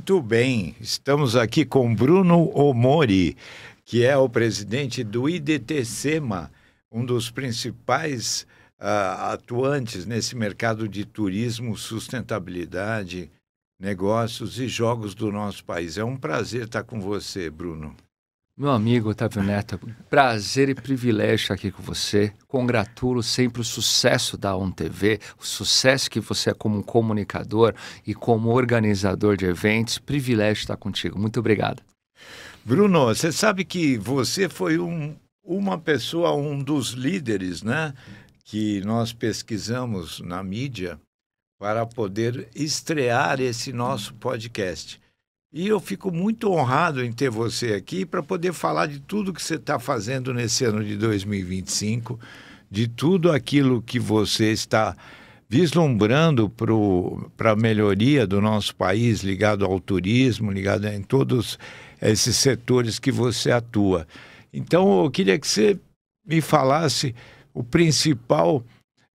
Muito bem, estamos aqui com Bruno Omori, que é o presidente do IDTSEMA, um dos principais atuantes nesse mercado de turismo, sustentabilidade, negócios e jogos do nosso país. É um prazer estar com você, Bruno. Meu amigo Otávio Neto, prazer e privilégio estar aqui com você. Congratulo sempre o sucesso da ONTV, o sucesso que você é como um comunicador e como organizador de eventos. Privilégio estar contigo. Muito obrigado. Bruno, você sabe que você foi uma pessoa, um dos líderes, né, que nós pesquisamos na mídia para poder estrear esse nosso podcast. E eu fico muito honrado em ter você aqui para poder falar de tudo que você está fazendo nesse ano de 2025, de tudo aquilo que você está vislumbrando para a melhoria do nosso país, ligado ao turismo, ligado em todos esses setores que você atua. Então, eu queria que você me falasse o principal,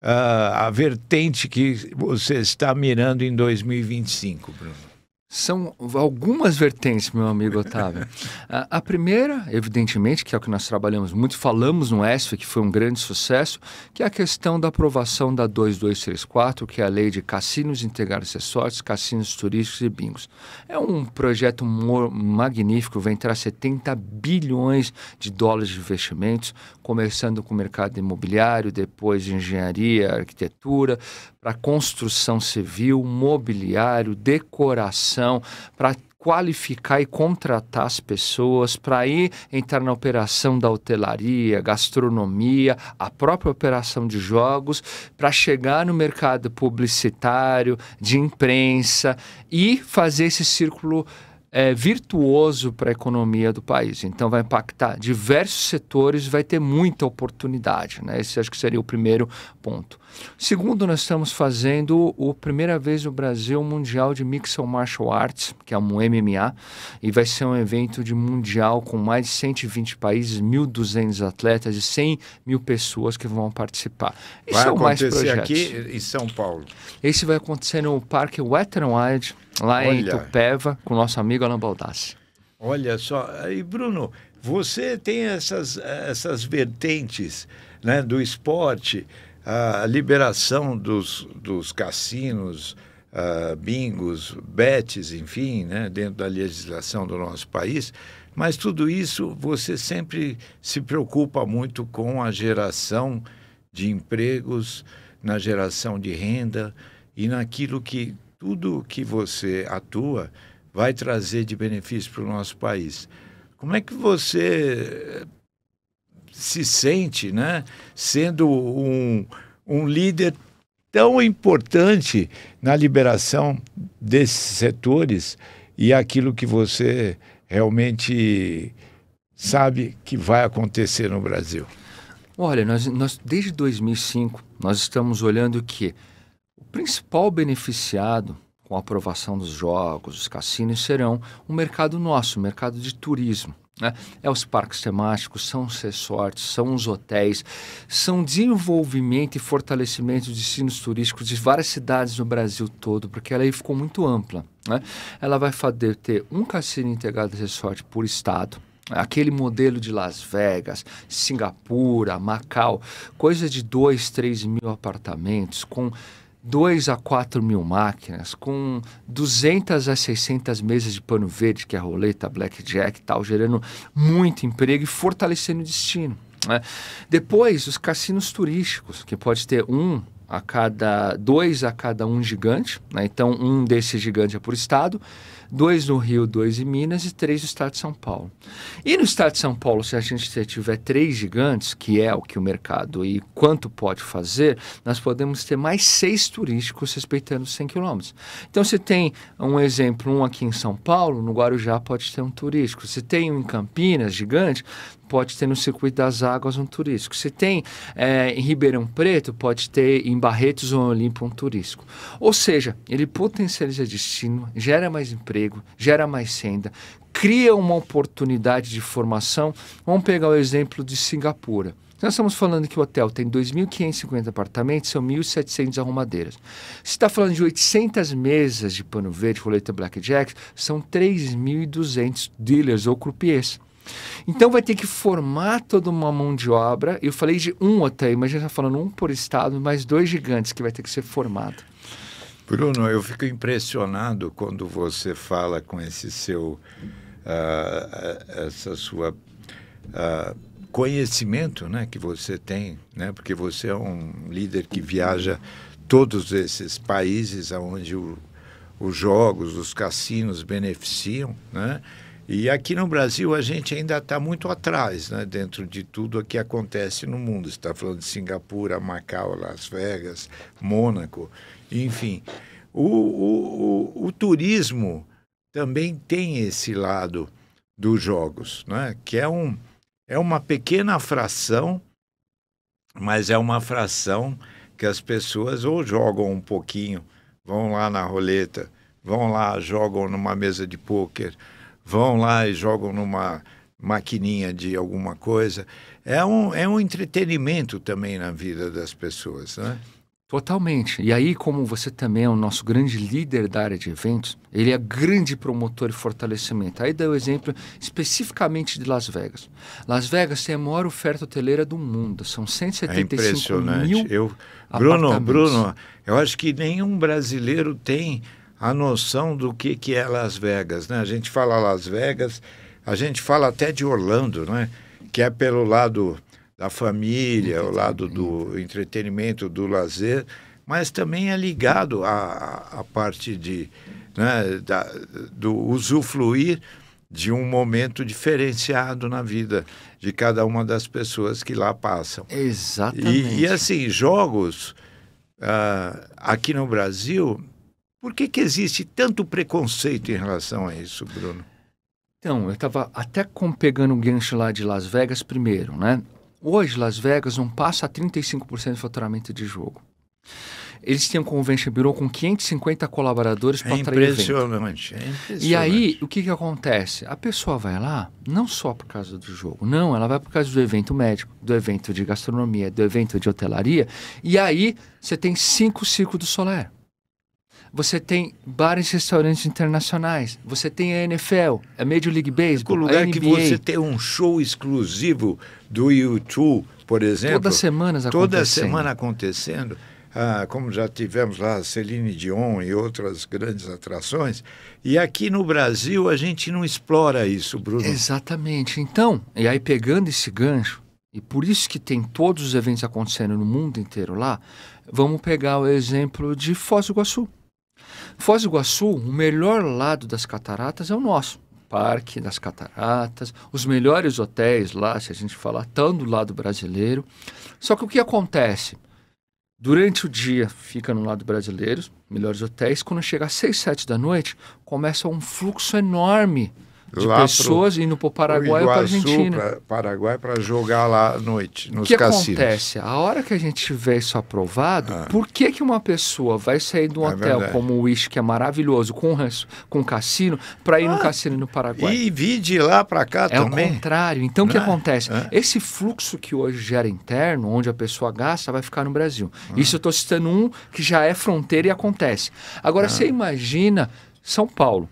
a vertente que você está mirando em 2025, Bruno. São algumas vertentes, meu amigo Otávio. A primeira, evidentemente, que é o que nós trabalhamos muito, falamos no ESF, que foi um grande sucesso, que é a questão da aprovação da 2234, que é a lei de cassinos integrados acessórios, cassinos turísticos e bingos. É um projeto magnífico, vai entrar 70 bilhões de dólares de investimentos, começando com o mercado imobiliário, depois de engenharia, arquitetura, para construção civil, mobiliário, decoração, para qualificar e contratar as pessoas, para ir entrar na operação da hotelaria, gastronomia, a própria operação de jogos, para chegar no mercado publicitário, de imprensa e fazer esse círculo virtuoso para a economia do país. Então vai impactar diversos setores, vai ter muita oportunidade, né? Esse acho que seria o primeiro ponto. Segundo, nós estamos fazendo a primeira vez no Brasil um Mundial de Mixed Martial Arts, que é um MMA, e vai ser um evento de mundial com mais de 120 países, 1.200 atletas e 100 mil pessoas que vão participar. E vai acontecer aqui em São Paulo? Esse vai acontecer no Parque Wet n Wild, lá em Itupeva, com o nosso amigo Alan Baldassi. Olha só, e Bruno, você tem essas vertentes, né, do esporte, a liberação dos cassinos, bingos, bets, enfim, né, dentro da legislação do nosso país, mas tudo isso você sempre se preocupa muito com a geração de empregos, na geração de renda e naquilo que tudo que você atua vai trazer de benefício para o nosso país. Como é que você se sente, né, sendo um líder tão importante na liberação desses setores e aquilo que você realmente sabe que vai acontecer no Brasil? Olha, nós desde 2005, nós estamos olhando que o principal beneficiado com a aprovação dos jogos, dos cassinos, serão o mercado nosso, o mercado de turismo. Né? É os parques temáticos, são os resorts, são os hotéis, são desenvolvimento e fortalecimento de destinos turísticos de várias cidades no Brasil todo, porque ela aí ficou muito ampla. Né? Ela vai ter um cassino integrado de resort por estado, aquele modelo de Las Vegas, Singapura, Macau, coisa de 2, 3 mil apartamentos, com 2 a 4 mil máquinas, com 200 a 600 mesas de pano verde, que é a roleta, blackjack e tal, gerando muito emprego e fortalecendo o destino. Né? Depois, os cassinos turísticos, que pode ter 2 a cada um gigante, né? Então um desses gigantes é por estado, 2 no Rio, 2 em Minas e 3 no estado de São Paulo. E no estado de São Paulo, se a gente tiver 3 gigantes, que é o que o mercado e quanto pode fazer, nós podemos ter mais 6 turísticos respeitando os 100 quilômetros. Então você tem um exemplo, um aqui em São Paulo, no Guarujá pode ter um turístico. Se tem um em Campinas, gigante, pode ter no Circuito das Águas um turístico. Se tem em Ribeirão Preto, pode ter em Barretos ou Olímpio um turístico. Ou seja, ele potencializa destino, gera mais emprego, gera mais renda, cria uma oportunidade de formação. Vamos pegar o exemplo de Singapura. Nós estamos falando que o hotel tem 2.550 apartamentos, são 1.700 arrumadeiras. Se está falando de 800 mesas de pano verde, roleta blackjack, são 3.200 dealers ou croupiers. Então vai ter que formar toda uma mão de obra. Eu falei de um hotel, imagina falando um por estado, mais 2 gigantes que vai ter que ser formado. Bruno, eu fico impressionado quando você fala com esse seu, essa sua conhecimento, né, que você tem, né, porque você é um líder que viaja todos esses países onde os jogos, os cassinos beneficiam, né? E aqui no Brasil a gente ainda está muito atrás, né, dentro de tudo o que acontece no mundo. Você está falando de Singapura, Macau, Las Vegas, Mônaco, enfim. O turismo também tem esse lado dos jogos, né, que é uma pequena fração, mas é uma fração que as pessoas ou jogam um pouquinho, vão lá na roleta, vão lá, jogam numa mesa de pôquer, vão lá e jogam numa maquininha de alguma coisa. É um entretenimento também na vida das pessoas, né? Totalmente. E aí, como você também é o nosso grande líder da área de eventos, ele é grande promotor e fortalecimento. Aí dá o exemplo especificamente de Las Vegas. Las Vegas tem a maior oferta hoteleira do mundo. São 175 mil Bruno, eu acho que nenhum brasileiro tem a noção do que é Las Vegas, né? A gente fala Las Vegas, a gente fala até de Orlando, né? Que é pelo lado da família, o lado do entretenimento, do lazer, mas também é ligado à parte de, né, do usufruir de um momento diferenciado na vida de cada uma das pessoas que lá passam. Exatamente. E assim, jogos aqui no Brasil, por que existe tanto preconceito em relação a isso, Bruno? Então, eu estava até pegando um gancho lá de Las Vegas primeiro, né? Hoje, Las Vegas não passa a 35% de faturamento de jogo. Eles têm um convention bureau com 550 colaboradores para atrair evento. Impressionante. E aí, o que acontece? A pessoa vai lá não só por causa do jogo, não, ela vai por causa do evento médico, do evento de gastronomia, do evento de hotelaria, e aí você tem 5 Circo du Soleil. Você tem bares e restaurantes internacionais. Você tem a NFL, a Major League Baseball, o lugar a NBA. que você tem um show exclusivo do U2, por exemplo. Toda semana acontecendo. Como já tivemos lá Celine Dion e outras grandes atrações. E aqui no Brasil a gente não explora isso, Bruno. Exatamente. Então, e aí pegando esse gancho, e por isso que tem todos os eventos acontecendo no mundo inteiro lá, vamos pegar o exemplo de Foz do Iguaçu. Foz do Iguaçu, o melhor lado das cataratas é o nosso. Parque das Cataratas, os melhores hotéis lá, se a gente falar, estão do lado brasileiro. Só que o que acontece? Durante o dia fica no lado brasileiro, melhores hotéis. Quando chega às 6, 7 da noite, começa um fluxo enorme de lá pessoas indo para o Paraguai ou para a Argentina. Para Paraguai para jogar lá à noite, nos cassinos. O que acontece? A hora que a gente tiver isso aprovado, por que uma pessoa vai sair de um hotel como o Wish, que é maravilhoso, com cassino, para ir no cassino no Paraguai? E vir de lá para cá também. É o contrário. Então, o que acontece? Esse fluxo que hoje gera interno, onde a pessoa gasta, vai ficar no Brasil. Isso eu estou citando um que já é fronteira e acontece. Agora, você imagina São Paulo,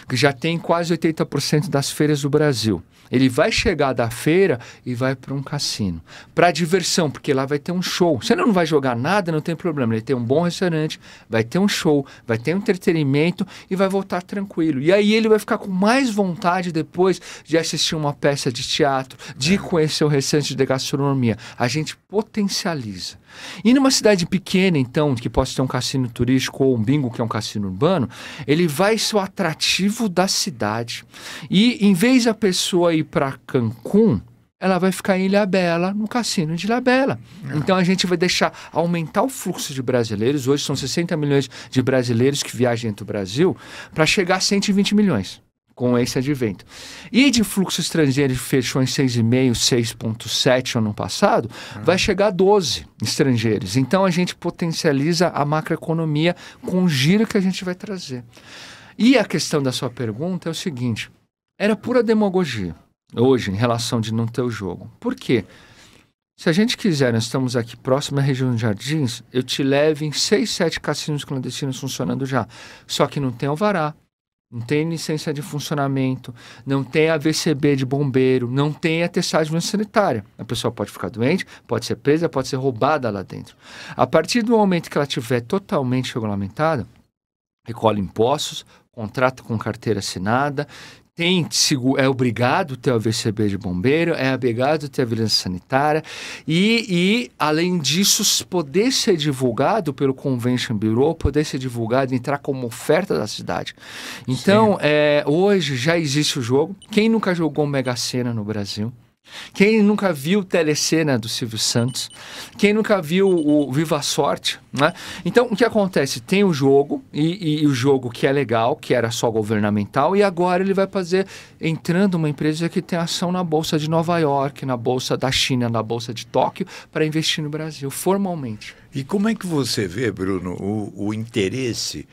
que já tem quase 80% das feiras do Brasil. Ele vai chegar da feira e vai para um cassino. Para diversão, porque lá vai ter um show. Você não vai jogar nada, não tem problema. Ele tem um bom restaurante, vai ter um show, vai ter um entretenimento e vai voltar tranquilo. E aí ele vai ficar com mais vontade depois de assistir uma peça de teatro, de conhecer o restante de gastronomia. A gente potencializa. E numa cidade pequena, então, que possa ter um cassino turístico ou um bingo, que é um cassino urbano, ele vai ser o atrativo da cidade. E em vez da pessoa ir para Cancún, ela vai ficar em Ilhabela, no cassino de Ilhabela. Então a gente vai deixar aumentar o fluxo de brasileiros. Hoje são 60 milhões de brasileiros que viajam entre o Brasil, para chegar a 120 milhões. Com esse advento. E de fluxo estrangeiro, fechou em 6,5, 6,7 ano passado, vai chegar a 12 estrangeiros. Então a gente potencializa a macroeconomia com o giro que a gente vai trazer. E a questão da sua pergunta é o seguinte: era pura demagogia hoje em relação de não ter o jogo. Por quê? Se a gente quiser, nós estamos aqui próximo à região de Jardins, eu te levo em 6, 7 cassinos clandestinos funcionando já. Só que não tem alvará, não tem licença de funcionamento, não tem AVCB de bombeiro, não tem atestagem sanitária. A pessoa pode ficar doente, pode ser presa, pode ser roubada lá dentro. A partir do momento que ela estiver totalmente regulamentada, recolhe impostos, contrata com carteira assinada, é obrigado a ter o AVCB de bombeiro, é obrigado a ter a vigilância sanitária e, além disso, poder ser divulgado pelo Convention Bureau, poder ser divulgado, entrar como oferta da cidade. Então, hoje já existe o jogo. Quem nunca jogou Mega Sena no Brasil? Quem nunca viu Telecena do Silvio Santos? Quem nunca viu o Viva a Sorte? Né? Então, o que acontece? Tem o jogo, e o jogo que é legal, que era só governamental, e agora ele vai fazer, entrando uma empresa que tem ação na Bolsa de Nova York, na Bolsa da China, na Bolsa de Tóquio, para investir no Brasil, formalmente. E como é que você vê, Bruno, o interesse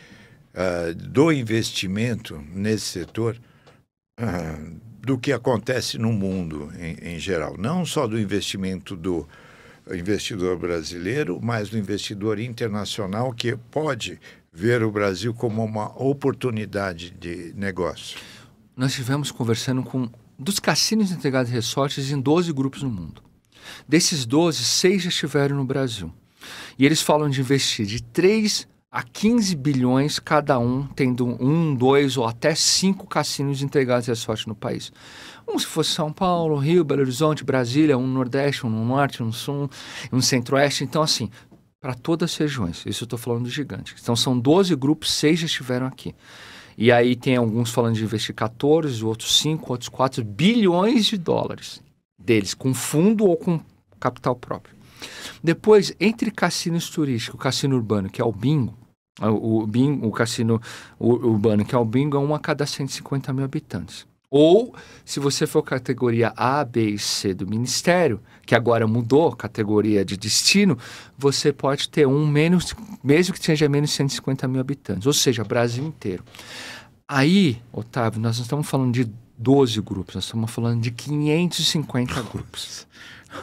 do investimento nesse setor do que acontece no mundo em geral? Não só do investimento do investidor brasileiro, mas do investidor internacional que pode ver o Brasil como uma oportunidade de negócio. Nós estivemos conversando dos cassinos integrados e resorts em 12 grupos no mundo. Desses 12, 6 já estiveram no Brasil. E eles falam de investir de 3 a 15 bilhões cada um, tendo 1, 2 ou até 5 cassinos integrados e resorts no país. Se fosse São Paulo, Rio, Belo Horizonte, Brasília, um no Nordeste, um no Norte, um no Sul, um no Centro-Oeste. Então, assim, para todas as regiões. Isso eu estou falando do gigante. Então, são 12 grupos, 6 já estiveram aqui. E aí tem alguns falando de investir 14, outros 5, outros 4 bilhões de dólares deles, com fundo ou com capital próprio. Depois, entre cassinos turísticos, o cassino urbano, que é o bingo, o cassino urbano, que é o bingo, é um a cada 150 mil habitantes. Ou, se você for categoria A, B e C do Ministério, que agora mudou, categoria de destino, você pode ter mesmo que seja menos de 150 mil habitantes, ou seja, Brasil inteiro. Aí, Otávio, nós não estamos falando de 12 grupos, nós estamos falando de 550 grupos.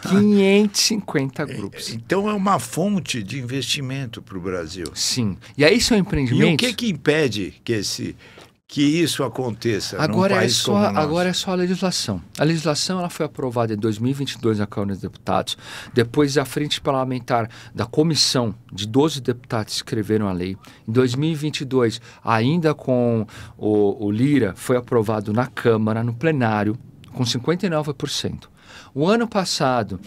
550 grupos. Então é uma fonte de investimento para o Brasil. Sim. E aí são empreendimentos... E o que impede que isso aconteça num país como o nosso? Agora é só a legislação. A legislação ela foi aprovada em 2022 na Câmara dos Deputados. Depois, a frente parlamentar da comissão de 12 deputados escreveram a lei. Em 2022, ainda com o Lira, foi aprovado na Câmara, no plenário, com 59%. O ano passado,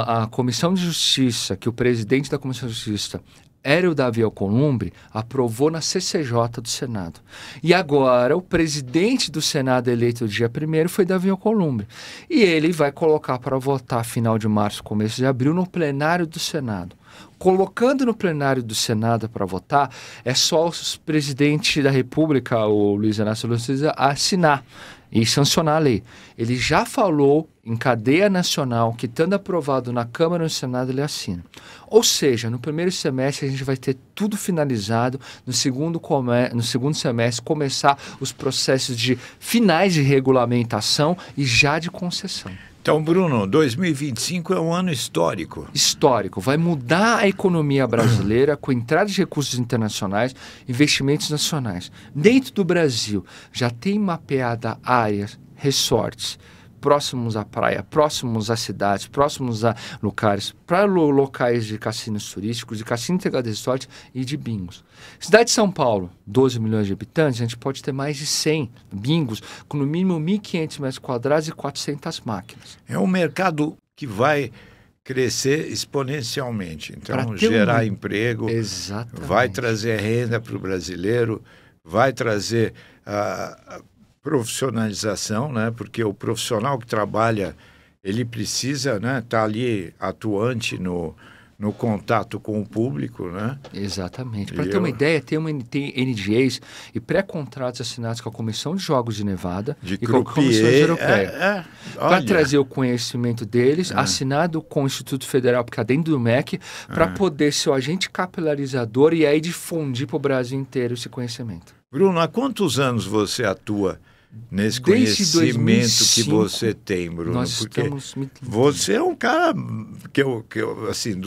a Comissão de Justiça, que o presidente da Comissão de Justiça era o Davi Alcolumbre, aprovou na CCJ do Senado. E agora, o presidente do Senado eleito no dia 1º foi Davi Alcolumbre. E ele vai colocar para votar final de março, começo de abril, no plenário do Senado. Colocando no plenário do Senado para votar, é só o presidente da República, o Luiz Inácio Lula da Silva, assinar e sancionar a lei. Ele já falou em cadeia nacional que, estando aprovado na Câmara e no Senado, ele assina. Ou seja, no primeiro semestre a gente vai ter tudo finalizado, no segundo semestre começar os processos finais de regulamentação e já de concessão. Então, Bruno, 2025 é um ano histórico. Histórico. Vai mudar a economia brasileira com entrada de recursos internacionais, investimentos nacionais. Dentro do Brasil, já tem mapeada áreas, resorts, próximos à praia, próximos às cidades, próximos a locais, para locais de cassinos turísticos, de cassino integrado de resorts e de bingos. Cidade de São Paulo, 12 milhões de habitantes, a gente pode ter mais de 100 bingos, com no mínimo 1.500 metros quadrados e 400 máquinas. É um mercado que vai crescer exponencialmente. Então, gerar emprego, exatamente, vai trazer renda para o brasileiro, vai trazer profissionalização, né? Porque o profissional que trabalha, ele precisa, né, estar ali atuante no contato com o público, né? Exatamente. Para ter uma ideia, tem NDAs e pré-contratos assinados com a Comissão de Jogos de Nevada e com a Comissão Europeia. Para trazer o conhecimento deles, assinado com o Instituto Federal, porque é dentro do MEC, para poder ser o agente capilarizador e aí difundir para o Brasil inteiro esse conhecimento. Bruno, há quantos anos você atua nesse Desde conhecimento 2005, que você tem, Bruno? Nós Porque estamos... você é um cara assim,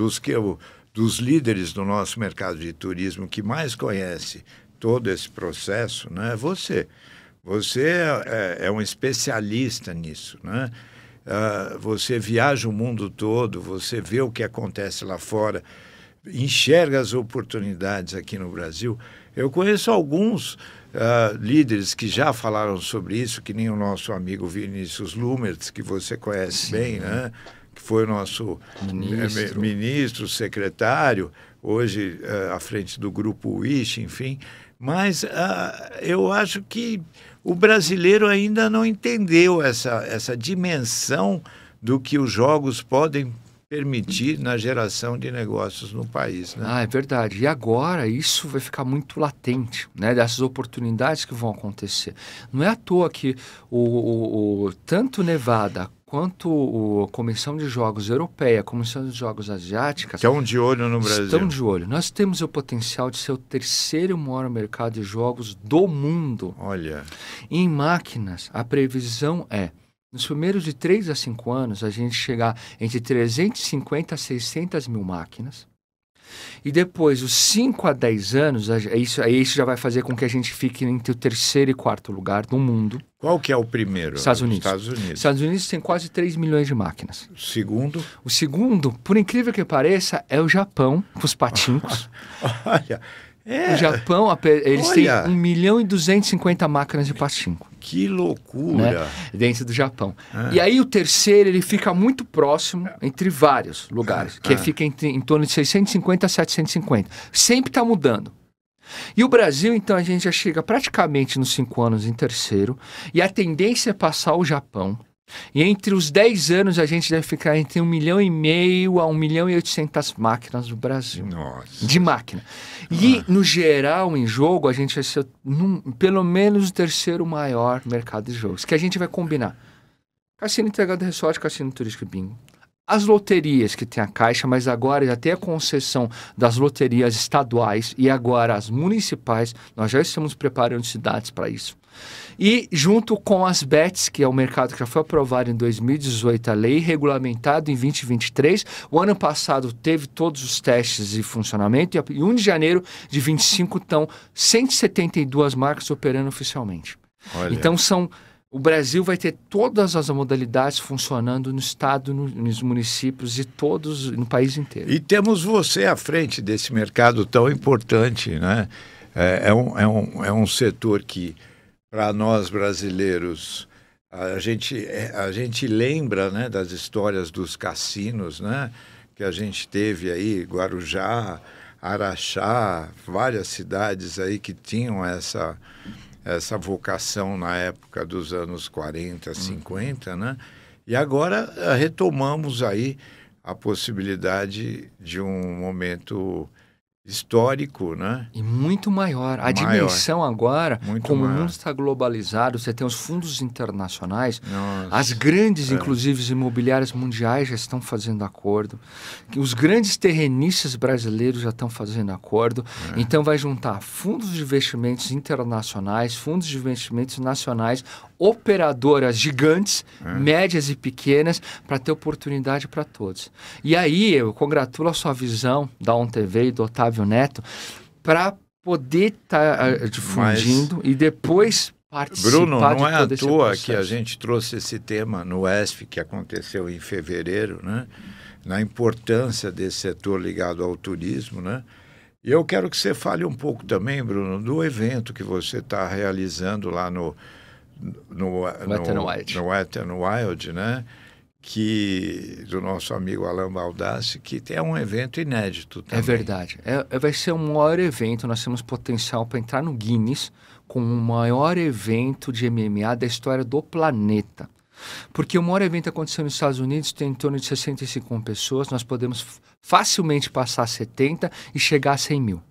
dos líderes do nosso mercado de turismo que mais conhece todo esse processo, né? Você é um especialista nisso, né? Você viaja o mundo todo, você vê o que acontece lá fora, enxerga as oportunidades aqui no Brasil. Eu conheço alguns líderes que já falaram sobre isso, que nem o nosso amigo Vinícius Lumertz, que você conhece bem, né? Que foi o nosso ministro, secretário, hoje à frente do Grupo Wish, enfim. Mas eu acho que o brasileiro ainda não entendeu essa dimensão do que os jogos podem permitir na geração de negócios no país, né? É verdade. E agora isso vai ficar muito latente, né? Dessas oportunidades que vão acontecer. Não é à toa que tanto Nevada quanto a Comissão de Jogos Europeia, a Comissão de Jogos Asiáticas... Estão de olho no Brasil. Estão de olho. Nós temos o potencial de ser o terceiro maior mercado de jogos do mundo. Olha. Em máquinas, a previsão é, nos primeiros de 3 a 5 anos, a gente chegar entre 350 a 600 mil máquinas. E depois, os 5 a 10 anos, isso já vai fazer com que a gente fique entre o terceiro e quarto lugar do mundo. Qual que é o primeiro? Estados Unidos. Estados Unidos tem quase 3 milhões de máquinas. O segundo? O segundo, por incrível que pareça, é o Japão, com os patincos. Olha... O Japão, eles têm 1.250.000 máquinas de patinco. Que loucura! Né? Dentro do Japão. E aí o terceiro, ele fica muito próximo, entre vários lugares, que fica em torno de 650 a 750. Sempre está mudando. E o Brasil, então, a gente já chega praticamente nos 5 anos em terceiro, e a tendência é passar o Japão. E entre os 10 anos a gente deve ficar entre 1,5 milhão a 1,8 milhão máquinas no Brasil. Nossa. De máquina. E, no geral, em jogo, a gente vai ser pelo menos o terceiro maior mercado de jogos. Que a gente vai combinar. Cassino Integrado Resort, Cassino Turístico e Bingo. As loterias que tem a Caixa, mas agora já tem a concessão das loterias estaduais e agora as municipais. Nós já estamos preparando cidades para isso. E junto com as bets, que é o mercado que já foi aprovado em 2018, a lei regulamentado em 2023. O ano passado teve todos os testes de funcionamento e em 1 de janeiro de 25 estão 172 marcas operando oficialmente. Olha. Então o Brasil vai ter todas as modalidades funcionando no estado, nos municípios e todos no país inteiro. E temos você à frente desse mercado tão importante, né? É um setor que, para nós brasileiros, a gente lembra, né, das histórias dos cassinos, né? Que a gente teve aí, Guarujá, Araxá, várias cidades aí que tinham essa vocação na época dos anos 40, 50, né? E agora retomamos aí a possibilidade de um momento histórico, né? E muito maior. A dimensão agora, como o mundo está globalizado, você tem os fundos internacionais, as grandes, inclusive, imobiliárias mundiais já estão fazendo acordo, os grandes terrenistas brasileiros já estão fazendo acordo, então vai juntar fundos de investimentos internacionais, fundos de investimentos nacionais, operadoras gigantes, médias e pequenas, para ter oportunidade para todos. E aí eu congratulo a sua visão da OnTV e do Otávio Neto para poder estar difundindo e depois participar. Bruno, não de é todo à esse toa processo. que a gente trouxe esse tema no ESF, que aconteceu em fevereiro, né? Na importância desse setor ligado ao turismo, né? E eu quero que você fale um pouco também, Bruno, do evento que você está realizando lá no Wet n Wild, né? Do nosso amigo Alain Baldassi, que é um evento inédito também. É verdade. Vai ser o maior evento, nós temos potencial para entrar no Guinness com o maior evento de MMA da história do planeta. Porque o maior evento aconteceu nos Estados Unidos, tem em torno de 65 pessoas, nós podemos facilmente passar 70 e chegar a 100 mil.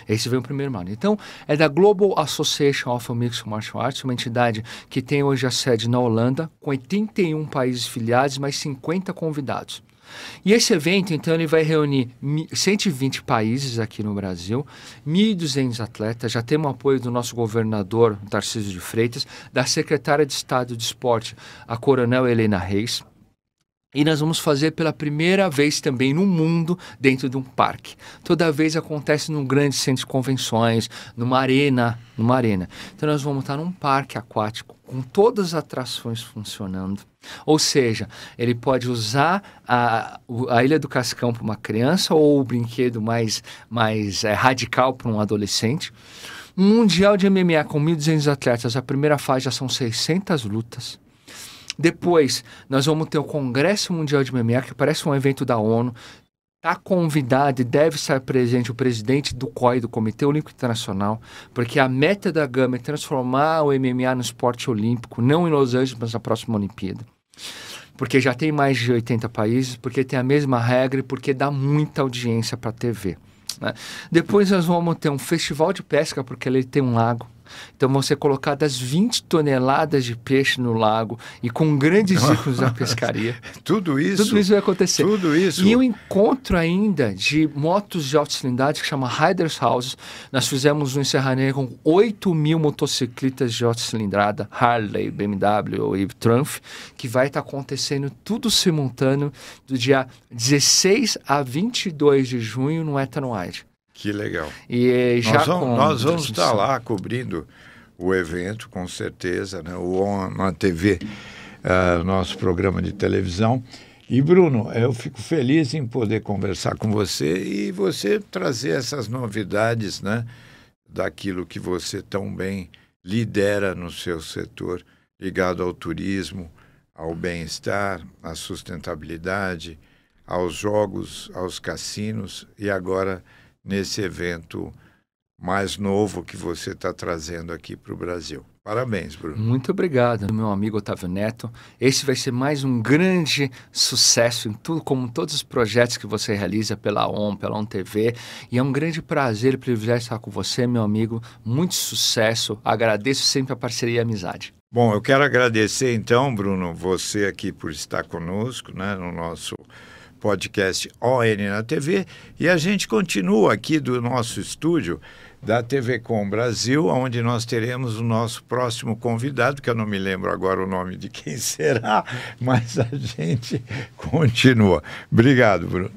Esse veio o primeiro ano. Então, é da Global Association of Mixed Martial Arts, uma entidade que tem hoje a sede na Holanda, com 81 países filiados, mais 50 convidados. E esse evento, então, ele vai reunir 120 países aqui no Brasil, 1.200 atletas, já temos o apoio do nosso governador, Tarcísio de Freitas, da secretária de Estado de Esporte, a coronel Helena Reis. E nós vamos fazer pela primeira vez também no mundo dentro de um parque. Toda vez acontece num grande centro de convenções, numa arena. Então nós vamos estar num parque aquático com todas as atrações funcionando. Ou seja, ele pode usar a Ilha do Cascão para uma criança ou o brinquedo mais radical para um adolescente. Um mundial de MMA com 1.200 atletas, a primeira fase já são 600 lutas. Depois, nós vamos ter o Congresso Mundial de MMA, que parece um evento da ONU. Está convidado e deve estar presente o presidente do COI, do Comitê Olímpico Internacional, porque a meta da Gama é transformar o MMA no esporte olímpico, não em Los Angeles, mas na próxima Olimpíada. Porque já tem mais de 80 países, porque tem a mesma regra e porque dá muita audiência para a TV. Né? Depois nós vamos ter um festival de pesca, porque ele tem um lago. Então vão ser colocadas 20 toneladas de peixe no lago e com grandes ícones da pescaria. Tudo isso vai acontecer. Tudo isso. E um encontro ainda de motos de alta cilindrada que chama Riders House. Nós fizemos um encerramento com 8.000 motociclistas de alta cilindrada, Harley, BMW e Triumph, que vai estar acontecendo tudo simultâneo do dia 16 a 22 de junho no Ethan Wide. Que legal. E nós vamos estar lá cobrindo o evento, com certeza, né? O ON na TV, nosso programa de televisão. E, Bruno, eu fico feliz em poder conversar com você e você trazer essas novidades, né? Daquilo que você tão bem lidera no seu setor, ligado ao turismo, ao bem-estar, à sustentabilidade, aos jogos, aos cassinos e agora nesse evento mais novo que você está trazendo aqui para o Brasil. Parabéns, Bruno. Muito obrigado, meu amigo Otávio Neto. Esse vai ser mais um grande sucesso em tudo, como todos os projetos que você realiza pela ON TV. E é um grande prazer e privilégio estar com você, meu amigo. Muito sucesso. Agradeço sempre a parceria e a amizade. Bom, eu quero agradecer então, Bruno, você aqui por estar conosco, né, no nosso podcast ON na TV, e a gente continua aqui do nosso estúdio da TV Com Brasil, onde nós teremos o nosso próximo convidado, que eu não me lembro agora o nome de quem será, mas a gente continua. Obrigado, Bruno.